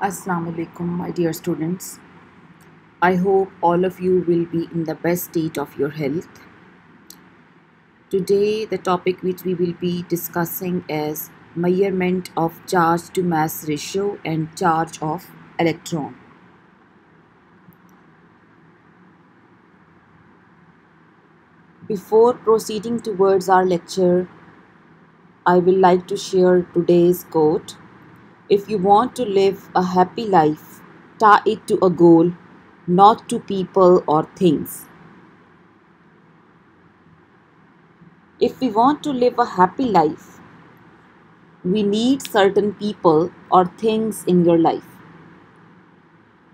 Assalamu alaikum, my dear students. I hope all of you will be in the best state of your health. Today, the topic which we will be discussing is measurement of charge to mass ratio and charge of electron. Before proceeding towards our lecture, I will like to share today's quote. If you want to live a happy life, tie it to a goal, not to people or things. If we want to live a happy life, we need certain people or things in your life.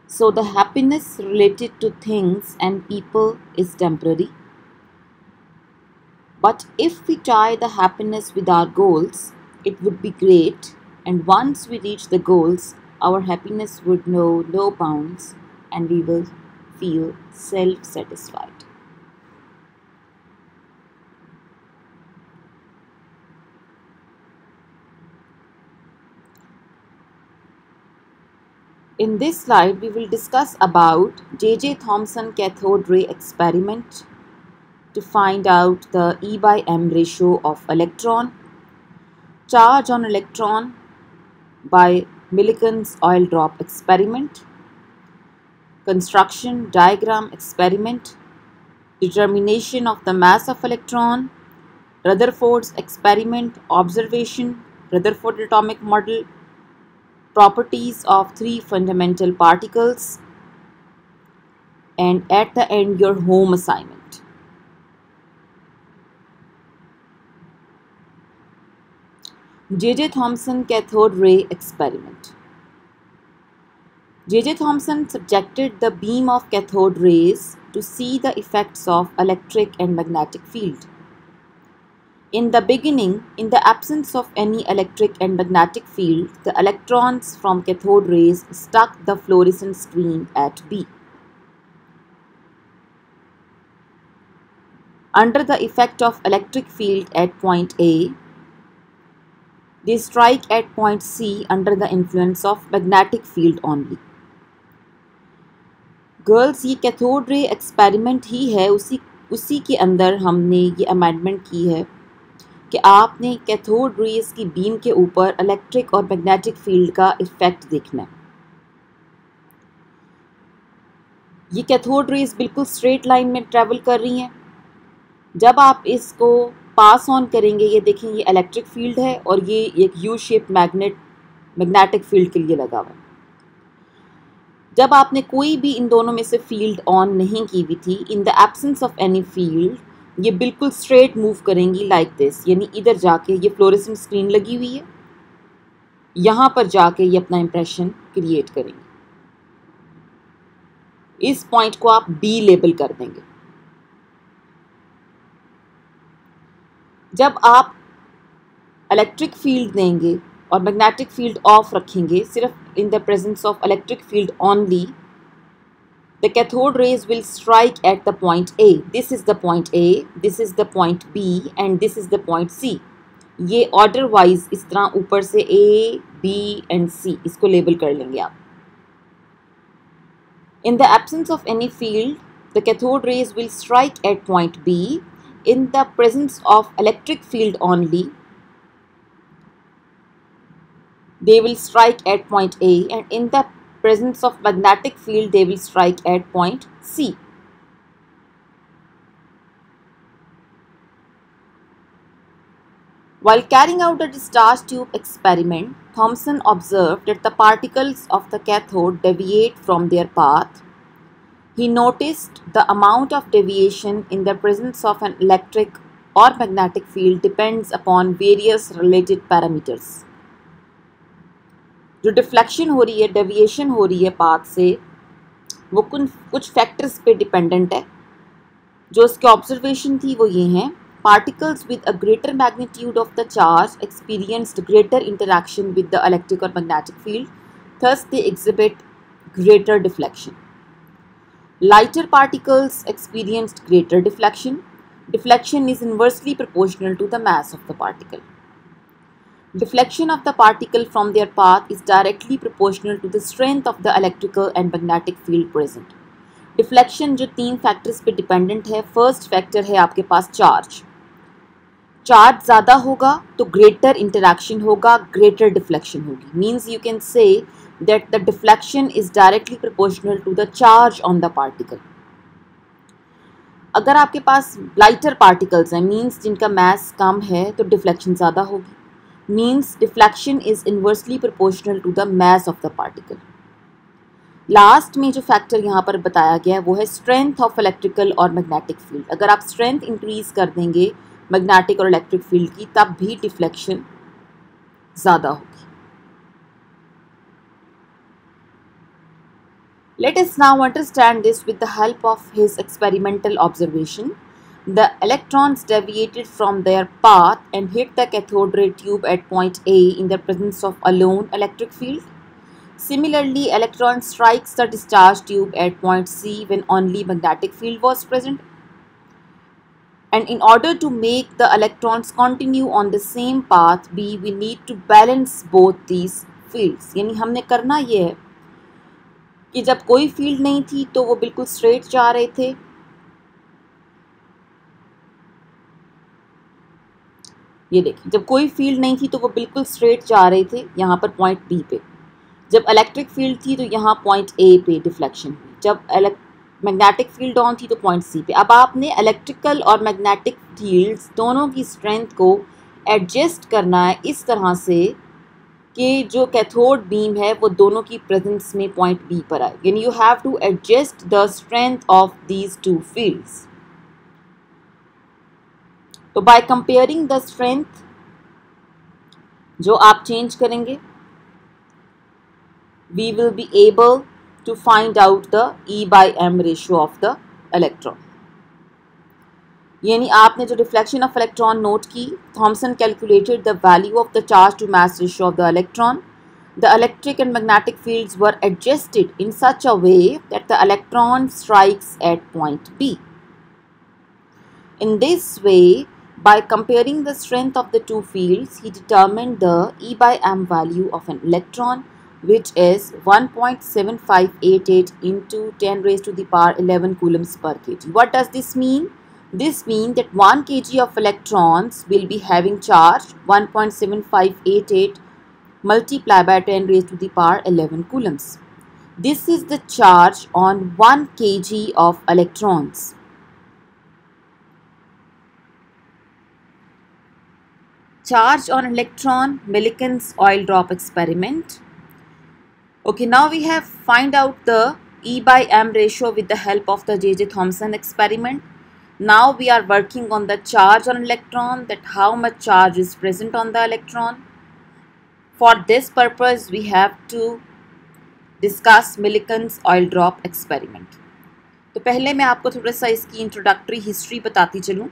So the happiness related to things and people is temporary. But if we tie the happiness with our goals, it would be great, and once we reach the goals, our happiness would know no bounds and we will feel self-satisfied. In this slide, we will discuss about J.J. Thomson cathode ray experiment to find out the E by M ratio of electron, charge on electron by Millikan's oil drop experiment, construction diagram experiment, determination of the mass of electron, Rutherford's experiment, observation, Rutherford atomic model, properties of three fundamental particles, and at the end your home assignment. J.J. Thomson cathode ray experiment. J.J. Thomson subjected the beam of cathode rays to see the effects of electric and magnetic field. In the beginning, in the absence of any electric and magnetic field, the electrons from cathode rays struck the fluorescent screen at B. Under the effect of electric field at point A, they strike at point C under the influence of magnetic field only. Girls, ये cathode ray experiment ही है, उसी के अंदर हमने ये amendment की है कि आपने कैथोड रेज की बीम के ऊपर इलेक्ट्रिक और मैग्नेटिक फील्ड का इफेक्ट देखना है। ये कैथोड रेज बिल्कुल स्ट्रेट लाइन में ट्रेवल कर रही हैं। जब आप इसको पास ऑन करेंगे, ये देखें, ये इलेक्ट्रिक फील्ड है और ये एक यू शेप मैग्नेटिक फील्ड के लिए लगा हुआ है। जब आपने कोई भी इन दोनों में से फील्ड ऑन नहीं की हुई थी, in the absence of any field, ये बिल्कुल स्ट्रेट मूव करेंगी लाइक दिस, यानी इधर जाके ये फ्लोरेसेंट स्क्रीन लगी हुई है, यहाँ पर जाके ये अपना इंप्रेशन क्रिएट करेंगे। इस पॉइंट को आप बी लेबल कर देंगे। जब आप इलेक्ट्रिक फील्ड देंगे और मैग्नेटिक फील्ड ऑफ रखेंगे, सिर्फ in the presence of electric field only, the cathode rays will strike at the point A. This is the point A, this is the point B, and this is the point C. ये order wise इस तरह ऊपर से A, B and C इसको label कर लेंगे आप। In the absence of any field, the cathode rays will strike at point B. In the presence of electric field only, they will strike at point A, and in the presence of magnetic field, they will strike at point C. While carrying out the discharge tube experiment, Thomson observed that the particles of the cathode deviate from their path. He noticed the amount of deviation in the presence of an electric or magnetic field depends upon various related parameters. जो deflection हो रही है, deviation हो रही है path से, वो कुछ फैक्टर्स पे डिपेंडेंट है। जो उसकी ऑब्जर्वेशन थी वो ये हैं: particles with a greater magnitude of the charge experienced greater interaction with the electric और magnetic field, thus they exhibit greater deflection. Lighter particles experienced greater deflection. Deflection is inversely proportional to the mass of the particle. Deflection of the particle from their path is directly proportional to the strength of the electrical and magnetic field present. Deflection जो 3 factors पे dependent है. First factor है आपके पास charge. Charge ज़्यादा होगा तो greater interaction होगा, ग्रेटर डिफ्लेक्शन होगी. Means you can say that the deflection is directly proportional to the charge on the particle. अगर आपके पास लाइटर पार्टिकल्स हैं, मीन्स जिनका मास कम है, तो डिफ्लेक्शन ज़्यादा होगी. Means deflection is inversely proportional to the mass of the particle. Last में जो फैक्टर यहाँ पर बताया गया है वो है स्ट्रेंथ ऑफ इलेक्ट्रिकल और मैग्नेटिक फील्ड. अगर आप स्ट्रेंथ इंक्रीज कर देंगे मैग्नेटिक और इलेक्ट्रिक फील्ड की, तब भी डिफ्लेक्शन ज़्यादा होगी. Let us now understand this with the help of his experimental observation. The electrons deviated from their path and hit the cathode ray tube at point A in the presence of a lone electric field. Similarly, electron strikes the discharge tube at point C when only magnetic field was present. And in order to make the electrons continue on the same path B, we need to balance both these fields. यानी हमने करना ये है कि जब कोई field नहीं थी तो वो बिल्कुल स्ट्रेट जा रहे थे. ये देखिए, जब कोई फील्ड नहीं थी तो वो बिल्कुल स्ट्रेट जा रहे थे यहाँ पर पॉइंट बी पे. जब इलेक्ट्रिक फील्ड थी तो यहाँ पॉइंट ए पे डिफ्लेक्शन हुई. जब मैग्नेटिक फील्ड ऑन थी तो पॉइंट सी पे. अब आपने इलेक्ट्रिकल और मैग्नेटिक फील्ड्स दोनों की स्ट्रेंथ को एडजस्ट करना है इस तरह से कि जो कैथोड बीम है वो दोनों की प्रेजेंस में पॉइंट बी पर आए. यानी you have to adjust the strength of these two fields. तो बाय कंपेयरिंग द स्ट्रेंथ जो आप चेंज करेंगे, we will be able to find out the E/m ratio of the electron. यानी आपने जो रिफ्लेक्शन ऑफ इलेक्ट्रॉन नोट की, Thomson calculated the value of the charge to mass ratio of the electron. The electric and magnetic fields were adjusted in such a way that the electron strikes at point B. In this way, by comparing the strength of the two fields, he determined the E/m value of an electron, which is 1.7588 into 10 raised to the power 11 coulombs per kg. What does this mean? This means that 1 kg of electrons will be having charge 1.7588 multiplied by 10 raised to the power 11 coulombs. This is the charge on 1 kg of electrons. Charge on electron, Millikan's oil drop experiment. Okay, now we have find out the E/m ratio with the help of the J.J. Thomson experiment. Now we are working on the charge on electron, that how much charge is present on the electron. For this purpose, we have to discuss Millikan's oil drop experiment. तो पहले मैं आपको थोड़ा सा इसकी introductory history बताती चलूँ.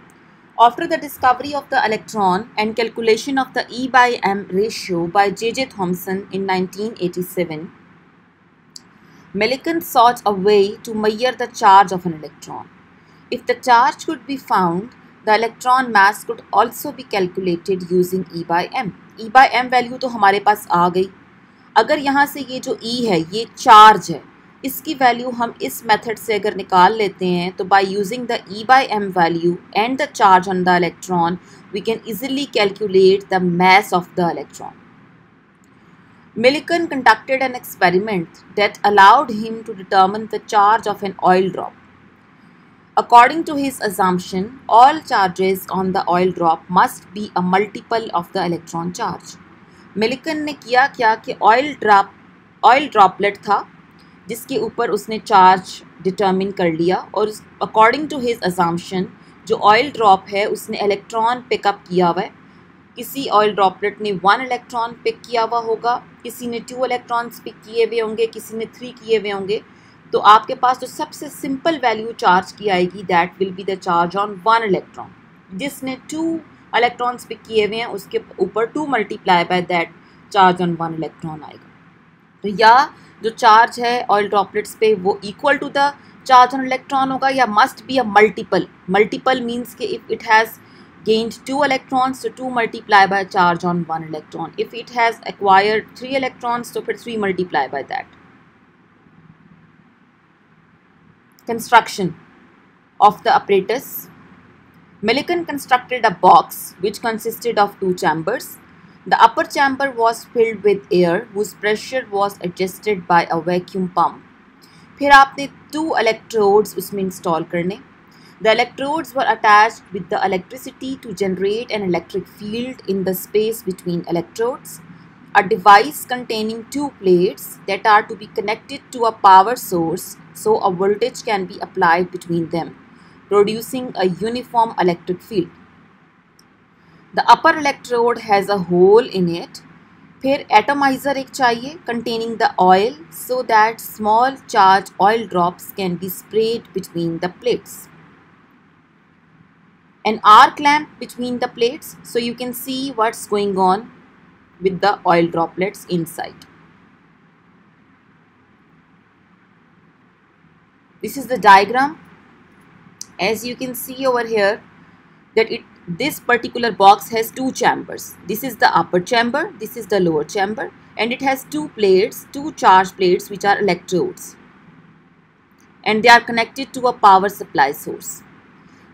After the discovery of the electron and calculation of the E/m ratio by J.J. Thomson in 1987, Millikan sought a way to measure the charge of an electron. If the charge could be found, the electron mass could also be calculated using E/m. E/m value तो हमारे पास आ गई. अगर यहाँ से ये जो E है ये चार्ज है, इसकी वैल्यू हम इस मेथड से अगर निकाल लेते हैं तो by using the E/m value and the charge on the electron we can easily calculate the mass of the electron. Millikan conducted an experiment that allowed him to determine the charge of an oil drop. According to his assumption, all charges on the oil drop must be a multiple of the electron charge. Millikan ने किया क्या कि oil droplet था जिसके ऊपर उसने charge determine कर लिया, और अकॉर्डिंग टू हिज अजम्पशन जो ऑयल ड्रॉप है उसने इलेक्ट्रॉन पिकअप किया हुआ है. किसी ऑयल ड्रॉपलेट ने 1 इलेक्ट्रॉन पिक किया हुआ होगा, किसी ने 2 इलेक्ट्रॉन्स पिक किए हुए होंगे, किसी ने 3 किए हुए होंगे. तो आपके पास जो सबसे सिंपल वैल्यू चार्ज की आएगी that will be the charge on 1 electron. जिसने 2 इलेक्ट्रॉन्स पिक किए हुए हैं उसके ऊपर 2 multiply by that charge on 1 electron आएगा. तो या जो चार्ज है ऑयल ड्रॉपलेट्स पे वो equal to the charge on electron होगा, या must be a multiple. Multiple means कि if it has gained 2 electrons, so 2 multiply by charge on 1 electron. If it has acquired 3 electrons, so 3 multiply by that. Construction of the apparatus. Millikan constructed a box which consisted of 2 chambers. The upper chamber was filled with air whose pressure was adjusted by a vacuum pump. फिर आपने 2 electrodes उसमें install करने. The electrodes were attached with the electricity to generate an electric field in the space between electrodes. A device containing 2 plates that are to be connected to a power source so a voltage can be applied between them, producing a uniform electric field. The upper electrode has a hole in it. फिर atomizer एक चाहिए containing the oil so that small charge oil drops can be sprayed between the plates. An arc lamp between the plates so you can see what's going on with the oil droplets inside. This is the diagram. As you can see over here that this particular box has 2 chambers. This is the upper chamber, this is the lower chamber, and it has 2 plates, 2 charge plates which are electrodes, and they are connected to a power supply source.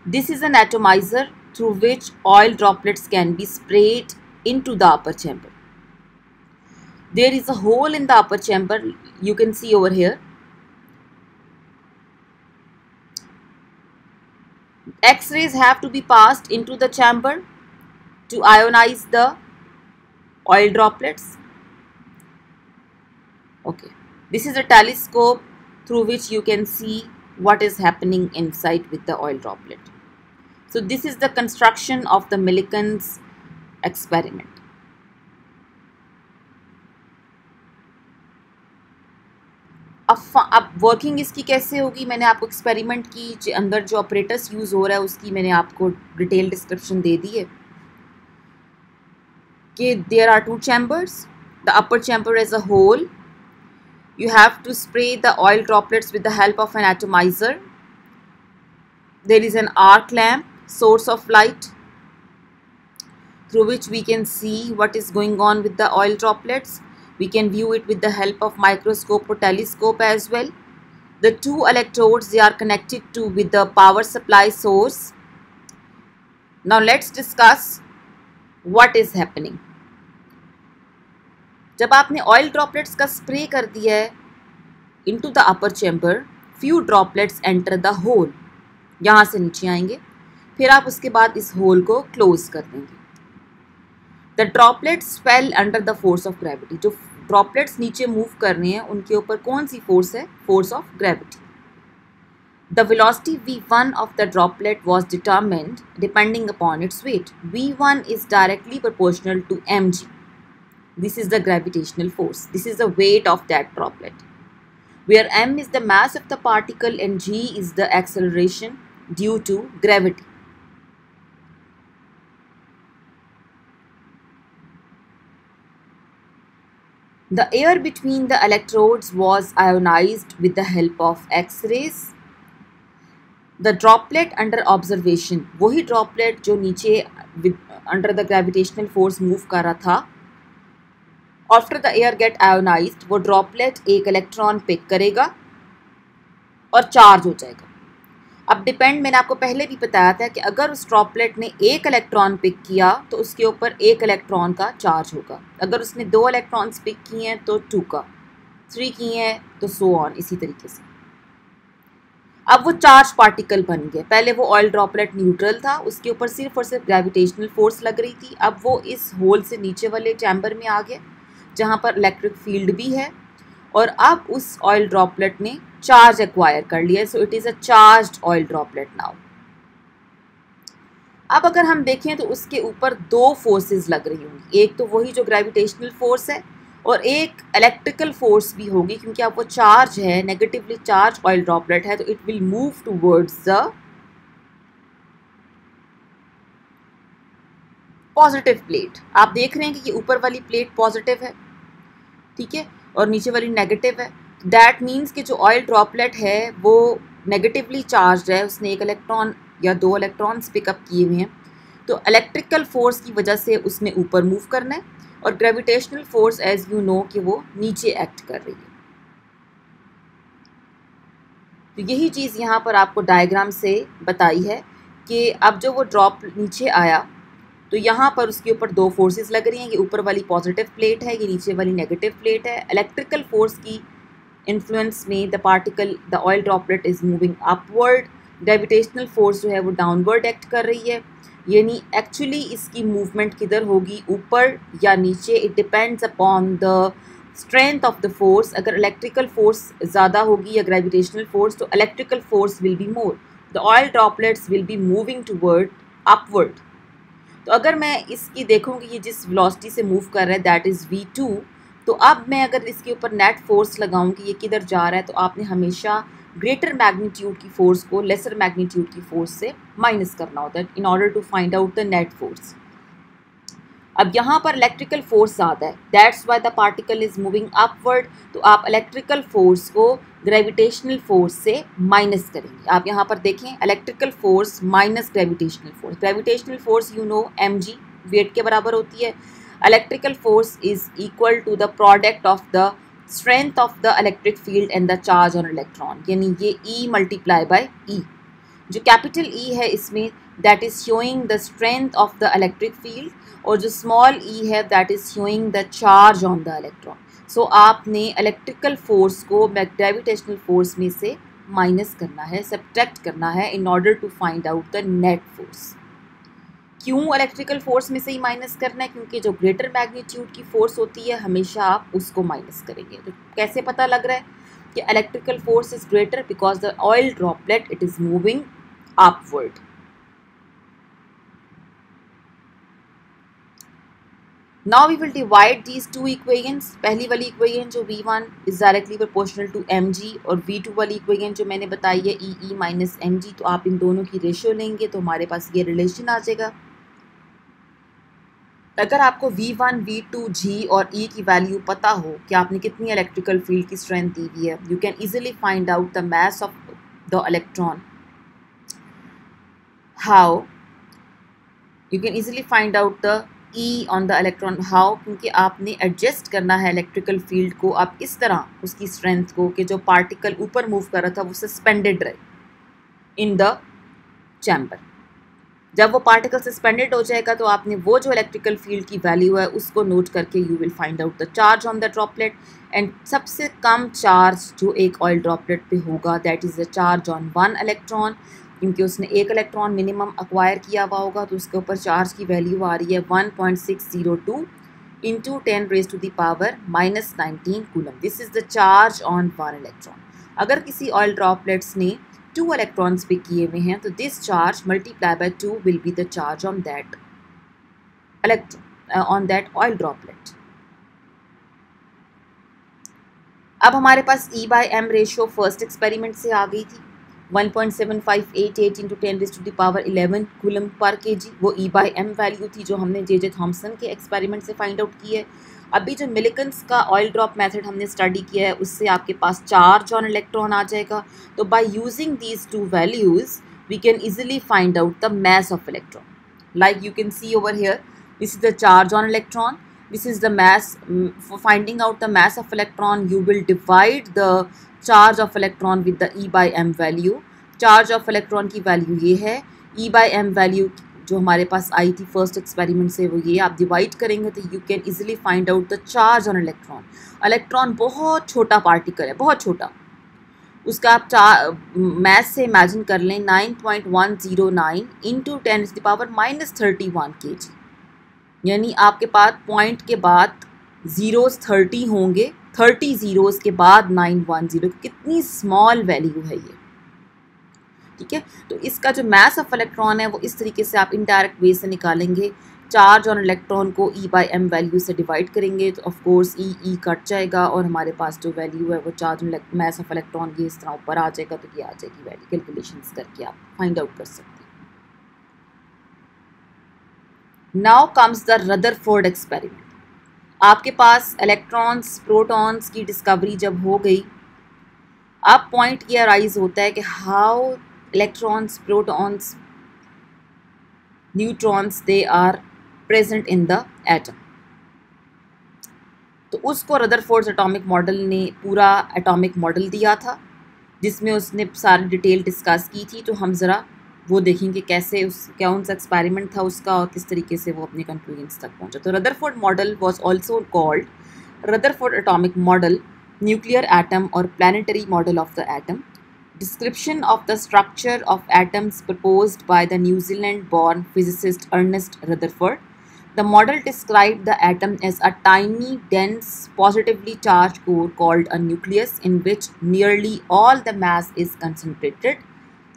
This is an atomizer through which oil droplets can be sprayed into the upper chamber. There is a hole in the upper chamber, you can see over here. X-rays have to be passed into the chamber to ionize the oil droplets. Okay, this is a telescope through which you can see what is happening inside with the oil droplet. So this is the construction of the Millikan's experiment. अब working इसकी कैसे होगी, मैंने आपको experiment की अंदर जो operators use हो रहा है उसकी मैंने आपको डिटेल डिस्क्रिप्शन दे दी है कि there are 2 chambers. The upper chamber is a hole. You have to spray the oil droplets with the help of an atomizer. There is an arc lamp, source of light, through which we can see what is going on with the oil droplets. We can view it with the help of microscope or telescope as well. The 2 electrodes, they are connected to with the power supply source. Now let's discuss what is happening. जब आपने oil droplets का spray कर दिया है into the upper chamber, few droplets enter the hole, यहाँ से नीचे आएंगे, फिर आप उसके बाद इस होल को क्लोज कर देंगे. The droplets fail under the force of gravity. जो ड्रॉपलेट्स नीचे मूव कर रहे हैं उनके ऊपर कौन सी फोर्स है? Force of gravity. The velocity v1 of the droplet was determined depending upon its weight. v1 is directly proportional to mg. This is the gravitational force. This is the weight of that droplet, where m is the mass of the particle and g is the acceleration due to gravity. The air between the electrodes was ionized with the help of X-rays. The droplet under observation, वही droplet जो नीचे under the gravitational force move कर रहा था, after the air get ionized, वो droplet एक electron pick करेगा और चार्ज हो जाएगा. अब डिपेंड, मैंने आपको पहले भी बताया था कि अगर उस ड्रॉपलेट ने एक इलेक्ट्रॉन पिक किया तो उसके ऊपर एक इलेक्ट्रॉन का चार्ज होगा. अगर उसने 2 इलेक्ट्रॉन्स पिक किए हैं तो 2 का, 3 किए हैं तो सो ऑन, इसी तरीके से. अब वो चार्ज पार्टिकल बन गया. पहले वो ऑयल ड्रॉपलेट न्यूट्रल था, उसके ऊपर सिर्फ और सिर्फ ग्रेविटेशनल फोर्स लग रही थी. अब वो इस होल से नीचे वाले चैम्बर में आ गया जहाँ पर इलेक्ट्रिक फील्ड भी है, और अब उस ऑयल ड्रॉपलेट ने चार्ज एक्वायर कर लिया. So it is a charged oil droplet now. अब अगर हम देखें तो उसके ऊपर 2 फोर्सेस लग रही होंगी. एक तो वही जो ग्रेविटेशनल फोर्स है और एक इलेक्ट्रिकल फोर्स भी होगी, क्योंकि अब वो चार्ज है, नेगेटिवली चार्ज ऑयल ड्रॉपलेट है, तो it will move towards the positive plate. आप देख रहे हैं कि ये ऊपर वाली प्लेट पॉजिटिव है, ठीक है, और नीचे वाली नेगेटिव है. दैट मीन्स कि जो ऑयल ड्रॉपलेट है वो नेगेटिवली चार्ज है, उसने एक इलेक्ट्रॉन या 2 इलेक्ट्रॉन्स पिकअप किए हुए हैं, तो इलेक्ट्रिकल फोर्स की वजह से उसने ऊपर मूव करना है और gravitational force as you know कि वो नीचे एक्ट कर रही है। तो यही चीज़ यहाँ पर आपको डायग्राम से बताई है कि अब जो वो ड्रॉप नीचे आया तो यहाँ पर उसके ऊपर दो फोर्सेस लग रही हैं। ये ऊपर वाली पॉजिटिव प्लेट है, ये नीचे वाली नेगेटिव प्लेट है। इलेक्ट्रिकल फोर्स की इन्फ्लुएंस में the oil droplet is moving upward. Gravitational force जो है वो डाउनवर्ड एक्ट कर रही है, यानी एक्चुअली इसकी मूवमेंट किधर होगी, ऊपर या नीचे, it depends upon the strength of the force. अगर इलेक्ट्रिकल फोर्स ज़्यादा होगी या ग्रेविटेशनल फोर्स तो electrical force will be more, the oil droplets will be moving toward upward. तो अगर मैं इसकी देखूँगी ये जिस वेलोसिटी से मूव कर रहा है दैट इज़ v2, तो अब मैं अगर इसके ऊपर नेट फोर्स लगाऊँ कि ये किधर जा रहा है, तो आपने हमेशा ग्रेटर मैग्नीट्यूड की फोर्स को लेसर मैग्नीट्यूड की फोर्स से माइनस करना होता है in order to find out the net force. अब यहाँ पर इलेक्ट्रिकल फोर्स ज़्यादा है, that's why the particle is moving upward. तो आप इलेक्ट्रिकल फोर्स को ग्रेविटेशनल फोर्स से माइनस करेंगे। आप यहाँ पर देखें, electrical force minus gravitational force. Gravitational force you know mg weight के बराबर होती है। Electrical force is equal to the product of the strength of the electric field and the charge on electron, यानी ये E मल्टीप्लाई बाय E। जो capital E है इसमें that is showing the strength of the electric field, और जो small e है that is showing the charge on the electron. So आपने electrical force को ग्रेविटेशनल फोर्स में से माइनस करना है, सब्ट्रैक्ट करना है in order to find out the net force. क्यों इलेक्ट्रिकल फोर्स में से ही माइनस करना है? क्योंकि जो ग्रेटर मैग्नीट्यूड की फोर्स होती है हमेशा आप उसको माइनस करेंगे। तो कैसे पता लग रहा है कि electrical force is greater? Because the oil droplet it is moving upward. Now we will divide these two equations. पहली वाली इक्वेशन जो v1 is directly proportional to mg और v2 वाली इक्वेशन जो मैंने बताई है e माइनस mg, तो आप इन दोनों की रेशियो लेंगे तो हमारे पास ये रिलेशन आ जाएगा। अगर आपको v1, v2, g और e की वैल्यू पता हो कि आपने कितनी इलेक्ट्रिकल फील्ड की स्ट्रेंथ दी हुई है, you can easily find out the mass of the electron. How you can easily find out the E on the electron. How? क्योंकि आपने एडजस्ट करना है इलेक्ट्रिकल फील्ड को अब इस तरह उसकी स्ट्रेंथ को कि जो पार्टिकल ऊपर मूव कर रहा था वो सस्पेंडेड रहे इन द चैम्बर। जब वो पार्टिकल सस्पेंडेड हो जाएगा तो आपने वो जो इलेक्ट्रिकल फील्ड की वैल्यू है उसको नोट करके you will find out the charge on the droplet. And सबसे कम चार्ज जो एक ऑयल ड्रॉपलेट पे होगा that is the charge on one electron, क्योंकि उसने एक इलेक्ट्रॉन मिनिमम अक्वायर किया हुआ होगा तो उसके ऊपर चार्ज की वैल्यू आ रही है 1.602 into 10⁻⁻19 coulomb. This is the charge on one electron. अगर किसी ऑयल ड्रॉपलेट्स ने 2 इलेक्ट्रॉन्स पिक किए हुए हैं तो this charge multiply by 2 will be the charge on that electron on that oil droplet. अब हमारे पास E/m रेशियो फर्स्ट एक्सपेरिमेंट से आ गई थी 1.7588 इंटू 10⁻11 कूलम पर kg। वो E/m वैल्यू थी जो हमने जे थॉम्सन के एक्सपेरिमेंट से फाइंड आउट की है। अभी जो मिलिकन्स का ऑयल ड्रॉप मेथड हमने स्टडी किया है उससे आपके पास चार्ज ऑन इलेक्ट्रॉन आ जाएगा। तो by using these two values we can easily find out the mass of electron. Like you can see over here, this is the charge on electron, this is the mass. For finding out the mass of electron you will divide the charge of electron with the E/m value. charge of electron की value ये है, E/m value जो हमारे पास आई थी first experiment से वो ये, आप डिवाइड करेंगे तो you can easily find out the charge on electron. Electron बहुत छोटा पार्टिकल है, बहुत छोटा, उसका आप मैथ से इमेजिन कर लें 9.109 इंटू 10⁻⁻31 kg, यानी आपके पास पॉइंट के बाद ज़ीरोज़ 30 होंगे, 30 ज़ीरोज़ के बाद 910। कितनी स्मॉल वैल्यू है ये, ठीक है। तो इसका जो मास ऑफ इलेक्ट्रॉन है वो इस तरीके से आप इनडायरेक्ट वे से निकालेंगे। चार्ज ऑन इलेक्ट्रॉन को E/m वैल्यू से डिवाइड करेंगे तो ऑफ कोर्स E कट जाएगा और हमारे पास जो वैल्यू है वो चार्ज मास ऑफ इलेक्ट्रॉन ये इस तरह ऊपर आ जाएगा। तो ये आ जाएगी वैल्यू, कैलकुलेशंस करके आप फाइंड आउट कर सकते हैं। Now comes the Rutherford experiment. आपके पास इलेक्ट्रॉन्स प्रोटॉन्स की डिस्कवरी जब हो गई, अब पॉइंट ये अराइज होता है कि how electrons protons neutrons they are present in the atom. तो उसको रदरफोर्ड एटॉमिक मॉडल ने पूरा एटॉमिक मॉडल दिया था जिसमें उसने सारी डिटेल डिस्कस की थी। तो हम ज़रा वो देखेंगे कैसे कौन सा एक्सपेरिमेंट था उसका और किस तरीके से वो अपने कंक्लूजन्स तक पहुंचा। तो Rutherford model was also called Rutherford atomic model, nuclear atom और planetary model of the atom. Description of the structure of atoms proposed by the New Zealand-born physicist Ernest Rutherford. The model described the atom as a tiny, dense, positively charged core called a nucleus in which nearly all the mass is concentrated,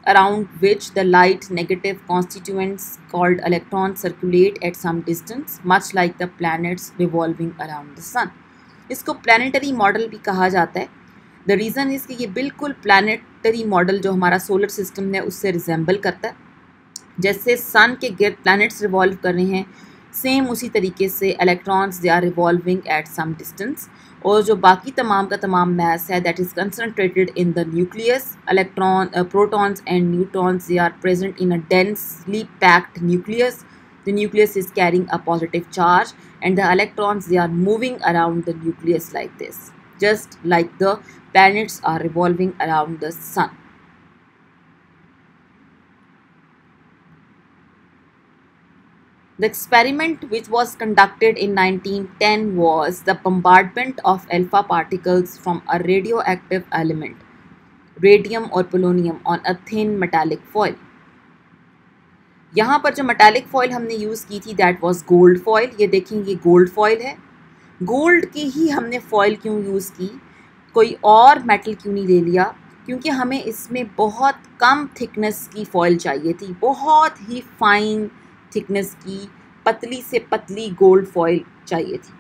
around which the light negative constituents called electrons circulate at some distance, much like the planets revolving around the sun. इसको planetary model भी कहा जाता है। The reason is कि ये बिल्कुल planetary model जो हमारा सोलर सिस्टम है उससे रिजेंबल करता है। जैसे सन के गिर्द प्लैनेट्स रिवॉल्व कर रहे हैं, सेम उसी तरीके से electrons they are revolving at some distance. और जो बाकी तमाम का तमाम मैस है that is concentrated in the nucleus. Protons and neutrons they are present in a densely packed nucleus. The nucleus is carrying a positive charge and the electrons they are moving around the nucleus like this, just like the planets are revolving around the sun. The experiment which was conducted in 1910 was the bombardment of alpha particles from a radioactive element, radium or polonium, on a thin metallic foil. यहाँ पर जो metallic foil हमने use की थी that was gold foil. ये देखें ये gold foil है। गोल्ड की ही हमने फॉइल क्यों यूज़ की, कोई और मेटल क्यों नहीं ले लिया? क्योंकि हमें इसमें बहुत कम थिकनेस की फॉइल चाहिए थी, बहुत ही फाइन थिकनेस की पतली से पतली गोल्ड फॉइल चाहिए थी।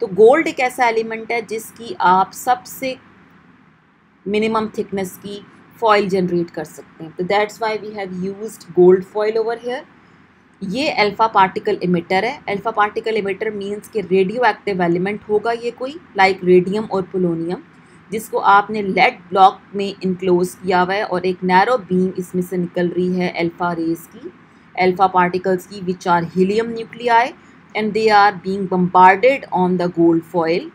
तो गोल्ड एक ऐसा एलिमेंट है जिसकी आप सबसे मिनिमम थिकनेस की फॉइल जनरेट कर सकते हैं। तो that's why we have used gold foil over here. ये अल्फा पार्टिकल इमिटर है। अल्फा पार्टिकल इमिटर मींस कि रेडियो एक्टिव एलिमेंट होगा ये कोई, लाइक रेडियम और पोलोनियम, जिसको आपने लेड ब्लॉक में इनक्लोज किया हुआ है और एक नैरो बीम इसमें से निकल रही है अल्फा रेज की, अल्फा पार्टिकल्स की, which are helium nuclei and they are being bombarded on the gold foil.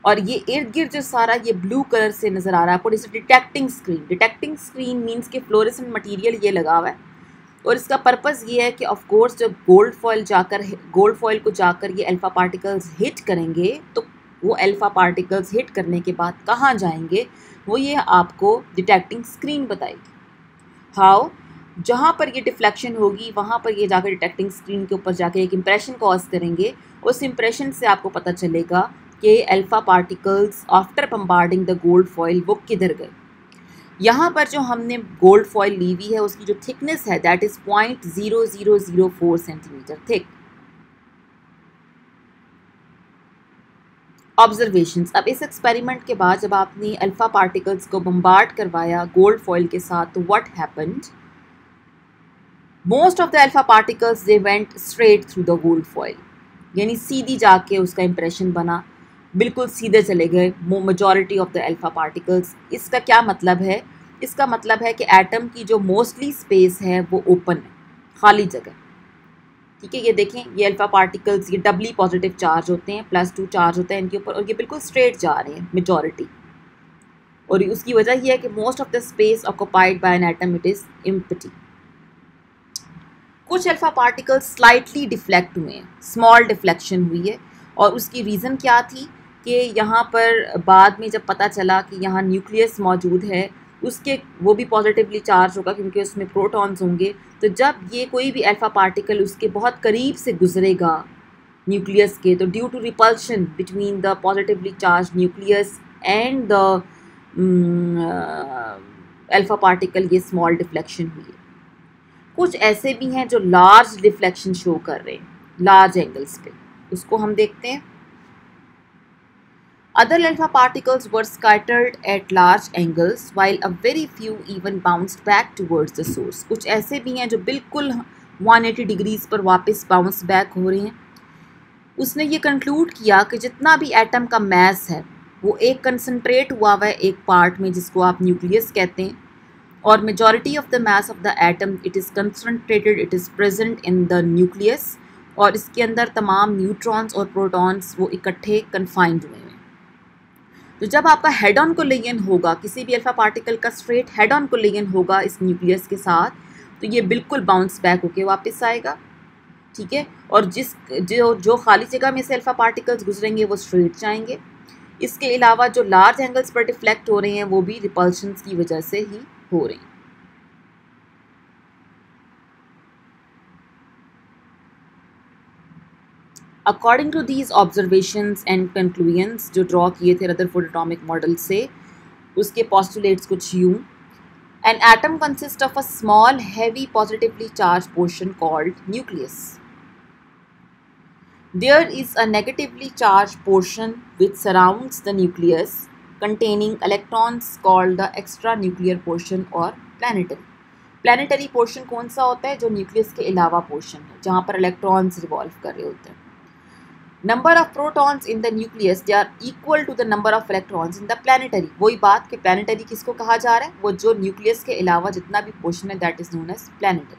और ये इर्द गिर्द जो सारा ये ब्लू कलर से नज़र आ रहा है आपको, इसे detecting screen. Detecting screen means कि फ्लोरेसेंट मटेरियल ये लगा हुआ है और इसका पर्पस ये है कि ऑफ कोर्स जब गोल्ड फॉइल को जाकर ये अल्फा पार्टिकल्स हिट करेंगे तो वो अल्फा पार्टिकल्स हिट करने के बाद कहाँ जाएंगे वो ये आपको डिटेक्टिंग स्क्रीन बताएगी। हाउ, जहाँ पर ये डिफ्लेक्शन होगी वहाँ पर ये जाकर डिटेक्टिंग स्क्रीन के ऊपर जाकर एक इम्प्रेशन कॉज करेंगे। उस इम्प्रेशन से आपको पता चलेगा कि alpha particles after bombarding the gold foil वो किधर गए। यहाँ पर जो हमने गोल्ड फॉइल ली हुई है उसकी जो थिकनेस है that is 0.0004 centimetre thick. Observations. अब इस एक्सपेरिमेंट के बाद जब आपने अल्फा पार्टिकल्स को बम्बार्ड करवाया गोल्ड फॉइल के साथ तो what happened, most of the alpha particles they went straight through the gold foil, यानी सीधी जाके उसका इंप्रेशन बना, बिल्कुल सीधे चले गए majority of the alpha particles. इसका क्या मतलब है? इसका मतलब है कि एटम की जो मोस्टली स्पेस है वो ओपन है, खाली जगह। ठीक है, ये देखें ये अल्फा पार्टिकल्स ये डबली पॉजिटिव चार्ज होते हैं, +2 चार्ज होता है इनके ऊपर और ये बिल्कुल स्ट्रेट जा रहे हैं मेजॉरिटी। और उसकी वजह ये है कि most of the space occupied by an atom it is empty. कुछ अल्फा पार्टिकल्स स्लाइटली डिफ्लेक्ट हुए हैं, स्मॉल डिफ्लेक्शन हुई है। और उसकी रीज़न क्या थी कि यहाँ पर बाद में जब पता चला कि यहाँ न्यूक्लियस मौजूद है उसके वो भी पॉजिटिवली चार्ज होगा क्योंकि उसमें प्रोटॉन्स होंगे। तो जब ये कोई भी अल्फा पार्टिकल उसके बहुत करीब से गुजरेगा न्यूक्लियस के तो due to repulsion between the positively charged nucleus and the alpha particle ये स्मॉल डिफ्लेक्शन हुई है। कुछ ऐसे भी हैं जो लार्ज डिफ्लेक्शन शो कर रहे हैं लार्ज एंगल्स पे, उसको हम देखते हैं। Other alpha particles were scattered at large angles while a very few even bounced back towards the source. कुछ ऐसे भी हैं जो बिल्कुल 180 डिग्रीज पर वापस बाउंस बैक हो रहे हैं। उसने ये कंक्लूड किया कि जितना भी एटम का मैस है वो एक कंसंट्रेट हुआ है एक पार्ट में जिसको आप न्यूक्लियस कहते हैं, और majority of the mass of the atom it is concentrated, it is present in the nucleus, और इसके अंदर तमाम न्यूट्रॉन्स और प्रोटॉन्स वो इकट्ठे कन्फाइंड हुए हैं। तो जब आपका हेड ऑन कोलिजन होगा किसी भी अल्फा पार्टिकल का स्ट्रेट हेड ऑन कोलिजन होगा इस न्यूक्लियस के साथ, तो ये बिल्कुल बाउंस बैक होके वापस आएगा, ठीक है। और जो खाली जगह में से अल्फा पार्टिकल्स गुजरेंगे वो स्ट्रेट जाएंगे। इसके अलावा जो लार्ज एंगल्स पर डिफ्लेक्ट हो रहे हैं वो भी रिपल्शंस की वजह से ही हो रही हैं। According to these observations and conclusions जो ड्रॉ किए थे रदरफोर्ड एटॉमिक मॉडल से, उसके पोस्टुलेट्स कुछ यूं: an atom consist of a small heavy positively charged portion called nucleus. There is a negatively charged portion which surrounds the nucleus containing electrons called the extra nuclear portion or planetary। Planetary portion कौन सा होता है? जो nucleus के अलावा portion है जहाँ पर इलेक्ट्रॉन्स रिवॉल्व कर रहे होते हैं। Number of protons in the nucleus they are equal to the number of electrons in the planetary. वही बात कि प्लानिटरी किसको कहा जा रहा है? वो जो न्यूक्लियस के अलावा जितना भी पोर्शन है that is known as planetary.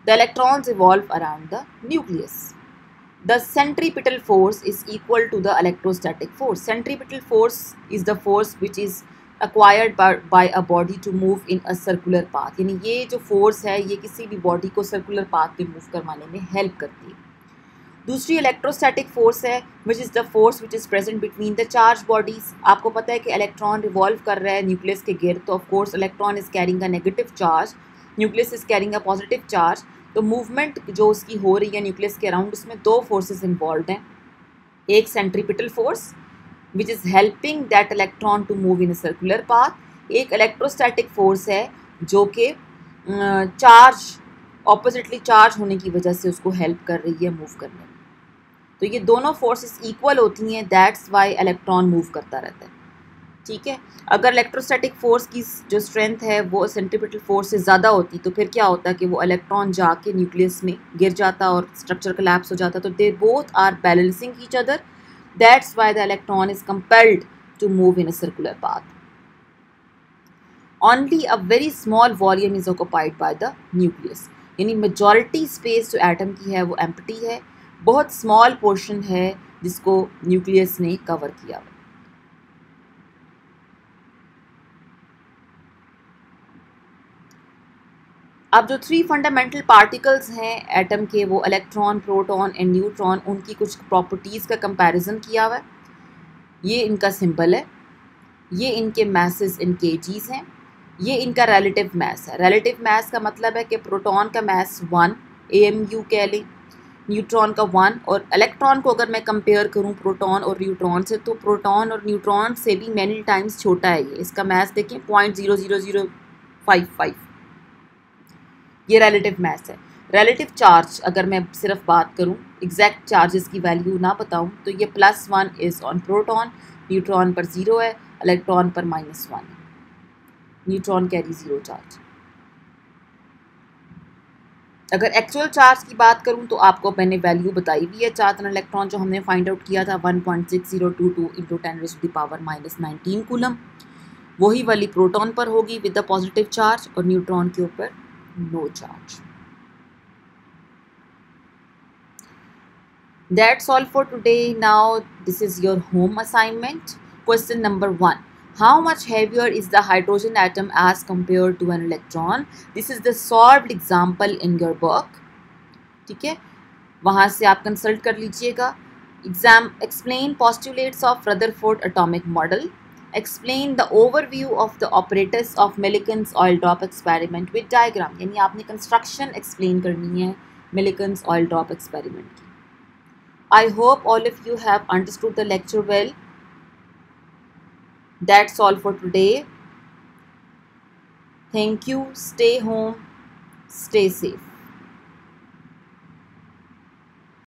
The electrons revolve around the nucleus. The centripetal force is equal to the electrostatic force। Centripetal force is the force which is acquired by a body to move in a circular path। यानी ये जो force है ये किसी भी body को circular path पे move करवाने में help करती है। दूसरी electrostatic force है which is the force which is present between the charged bodies। आपको पता है कि electron revolve कर रहा है nucleus के गिर्द, तो of course electron is carrying a negative charge, nucleus is carrying a positive charge। तो मूवमेंट जो उसकी हो रही है न्यूक्लियस के अराउंड उसमें दो फोर्सेस इन्वॉल्व हैं। एक centripetal force which is helping that electron to move in a circular path, एक इलेक्ट्रोस्टैटिक फोर्स है जो कि चार्ज ऑपोजिटली चार्ज होने की वजह से उसको हेल्प कर रही है मूव करने में। तो ये दोनों फोर्सेस इक्वल होती हैं, दैट्स वाई इलेक्ट्रॉन मूव करता रहता है, ठीक है। अगर इलेक्ट्रोस्टैटिक फोर्स की जो स्ट्रेंथ है वो सेंट्रीपिटल फोर्स से ज़्यादा होती तो फिर क्या होता कि वो इलेक्ट्रॉन जाके न्यूक्लियस में गिर जाता और स्ट्रक्चर कोलैप्स हो जाता। तो they both are balancing each other, that's why the electron is compelled to move in a circular path. Only a very small volume is occupied by the nucleus. यानी majority space जो atom की है वो empty है, बहुत small portion है जिसको nucleus ने कवर किया हुआ। अब जो थ्री फंडामेंटल पार्टिकल्स हैं एटम के वो इलेक्ट्रॉन, प्रोटॉन एंड न्यूट्रॉन, उनकी कुछ प्रॉपर्टीज़ का कंपैरिजन किया हुआ है। ये इनका सिंबल है, ये इनके मैसेस इन केजीज हैं, ये इनका रिलेटिव मैस है। रिलेटिव मैस का मतलब है कि प्रोटॉन का मैस 1 AMU कह लें, न्यूट्रॉन का 1, और इलेक्ट्रॉन को अगर मैं कंपेयर करूँ प्रोटॉन और न्यूट्रॉन से तो प्रोटॉन और न्यूट्रॉन से भी मैनी टाइम्स छोटा है ये। इसका मैस देखें 0.00055। ये रिलेटिव मैस है। रिलेटिव चार्ज अगर मैं सिर्फ बात करूं, एग्जैक्ट चार्जेस की वैल्यू ना बताऊं, तो ये +1 इज़ ऑन प्रोटॉन, न्यूट्रॉन पर 0 है, इलेक्ट्रॉन पर -1 है। Neutron carry 0 charge. अगर एक्चुअल चार्ज की बात करूं तो आपको मैंने वैल्यू बताई हुई है। चार्ज ऑन इलेक्ट्रॉन जो हमने फाइंड आउट किया था 1.6022 × 10⁻⁻19 कूलम, वही वाली प्रोटॉन पर होगी विद द पॉजिटिव चार्ज, और न्यूट्रॉन के ऊपर no charge। That's all for today. Now this is your home assignment. Question number 1. How much heavier is the hydrogen atom as compared to an electron? This is the solved example in your book. ठीक है, वहाँ से आप consult कर लीजिएगा। Explain postulates of Rutherford atomic model. Explain the overview of the apparatus of Millikan's oil drop experiment with diagram। यानी आपने construction explain करनी है Millikan's oil drop experiment की। I hope all of you have understood the lecture well. That's all for today. Thank you. Stay home. Stay safe.